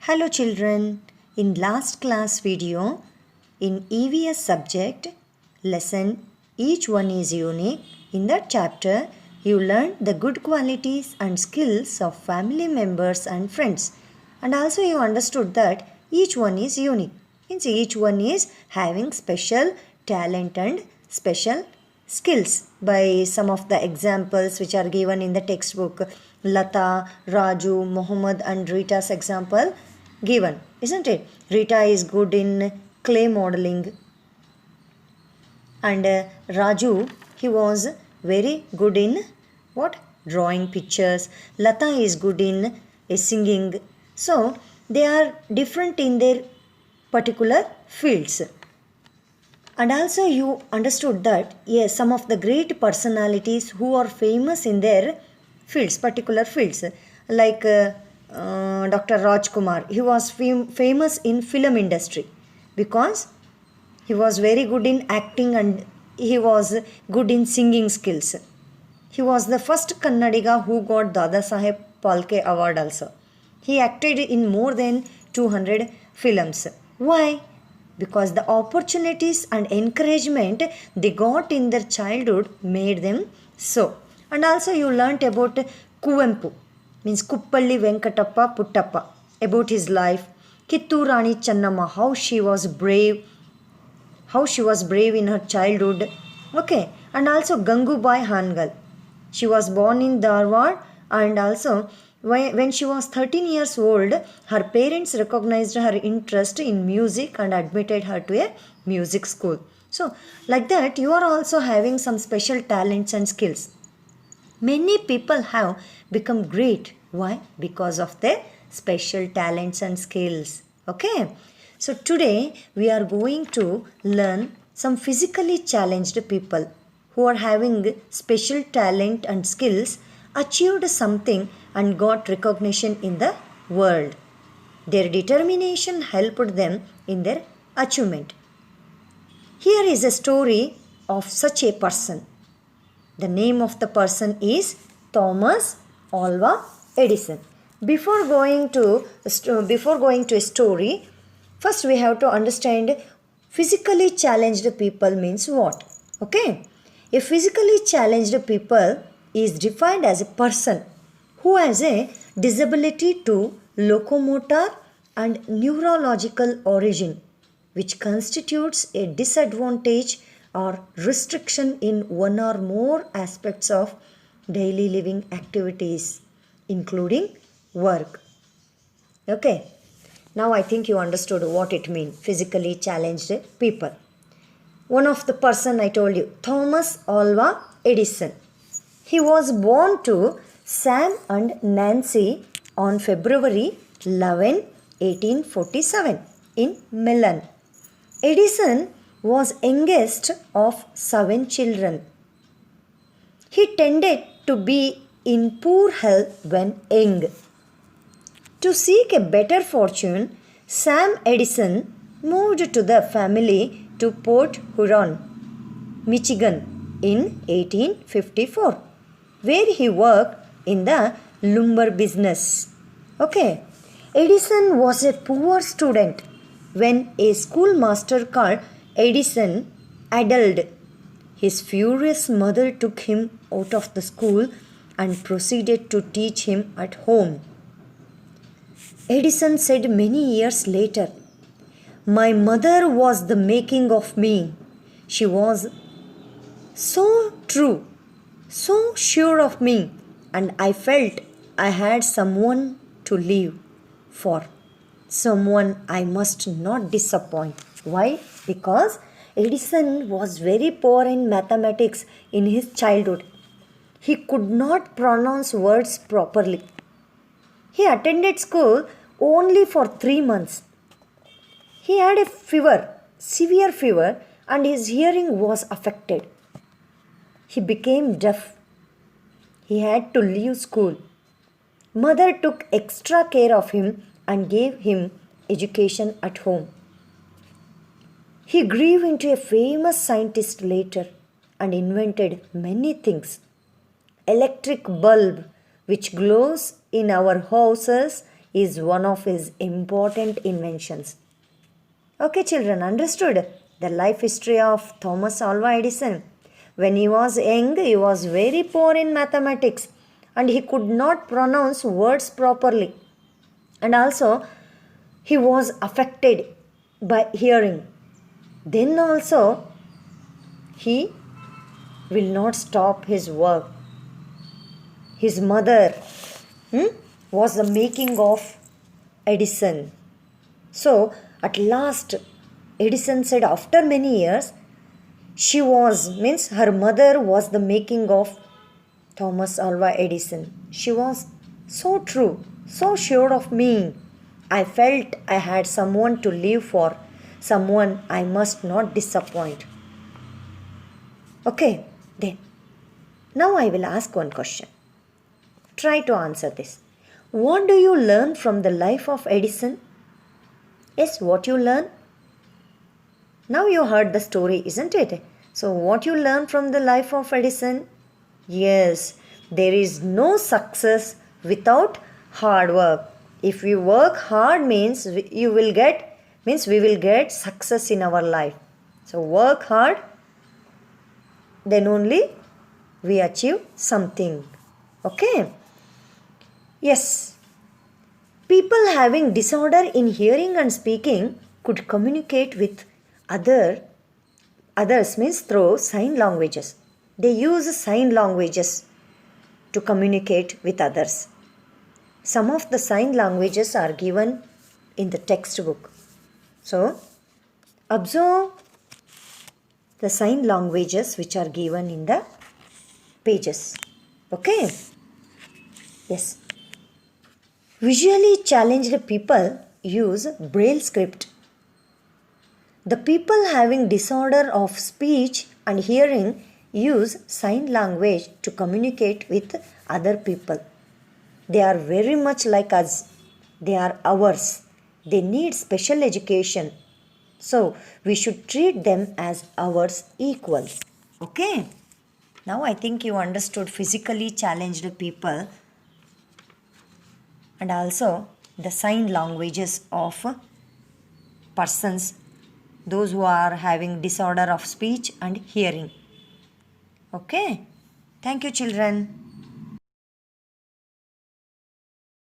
Hello children, in last class video, in EVS subject, lesson each one is unique. In that chapter, you learned the good qualities and skills of family members and friends. And also you understood that each one is unique. Means each one is having special talent and special skills by some of the examples which are given in the textbook. Lata, Raju, Muhammad and Rita's example given, isn't it? Rita is good in clay modeling and Raju, he was very good in what? Drawing pictures. Lata is good in singing. So they are different in their particular fields. And also you understood that yes, some of the great personalities who are famous in their fields, particular fields, like Dr. Rajkumar, he was famous in film industry because he was very good in acting and he was good in singing skills. He was the first Kannadiga who got Dada Saheb Phalke award also. He acted in more than 200 films. Why? Because the opportunities and encouragement they got in their childhood made them so. And also you learnt about Kuvempu, means Kuppalli Venkatappa Puttappa, about his life. Kittur Rani Channamma, how she was brave in her childhood. Okay, and also Gangubai Hangal. She was born in Dharwad and also when she was 13 years old, her parents recognized her interest in music and admitted her to a music school. So, like that, you are also having some special talents and skills. Many people have become great. Why? Because of their special talents and skills. Okay. So, today we are going to learn some physically challenged people who are having special talent and skills, achieved something and got recognition in the world. Their determination helped them in their achievement. Here is a story of such a person. The name of the person is Thomas Alva Edison. Before going to a story, first we have to understand physically challenged people means what. Okay. A physically challenged people is defined as a person who has a disability to locomotor and neurological origin, which constitutes a disadvantage or restriction in one or more aspects of daily living activities, including work. Okay, now I think you understood what it means, physically challenged people. One of the person I told you, Thomas Alva Edison. He was born to Sam and Nancy on February 11, 1847 in Milan. Edison was youngest of 7 children. He tended to be in poor health when young. To seek a better fortune, Sam Edison moved to the family to Port Huron, Michigan in 1854, where he worked in the lumber business. Okay, Edison was a poor student when a schoolmaster called Edison addled. His furious mother took him out of the school and proceeded to teach him at home. Edison said many years later, "My mother was the making of me. She was so true, so sure of me, and I felt I had someone to live for, someone I must not disappoint." Why? Because Edison was very poor in mathematics in his childhood. He could not pronounce words properly. He attended school only for 3 months. He had a fever, severe fever, and his hearing was affected. He became deaf. He had to leave school. Mother took extra care of him and gave him education at home. He grew into a famous scientist later and invented many things. Electric bulb which glows in our houses is one of his important inventions. Okay, children, understood the life history of Thomas Alva Edison. When he was young, he was very poor in mathematics and he could not pronounce words properly. And also, he was affected by hearing. Then also, he will not stop his work. His mother was the making of Edison. So, at last, Edison said after many years, means her mother was the making of Thomas Alva Edison. She was so true, so sure of me. I felt I had someone to live for, someone I must not disappoint. Okay, then. Now I will ask one question. Try to answer this. What do you learn from the life of Edison? Yes, what you learn? Now you heard the story, isn't it? So what you learn from the life of Edison? Yes, there is no success without hard work. If we work hard means we will get success in our life. So work hard, then only we achieve something. Okay? Yes. People having disorder in hearing and speaking could communicate with others means through sign languages. They use sign languages to communicate with others. Some of the sign languages are given in the textbook. So, observe the sign languages which are given in the pages. Okay? Yes. Visually challenged people use Braille script. The people having disorder of speech and hearing use sign language to communicate with other people. They are very much like us. They are ours. They need special education. So we should treat them as ours equal. Okay? Now I think you understood physically challenged people and also the sign languages of persons, those who are having disorder of speech and hearing. Okay? Thank you, children.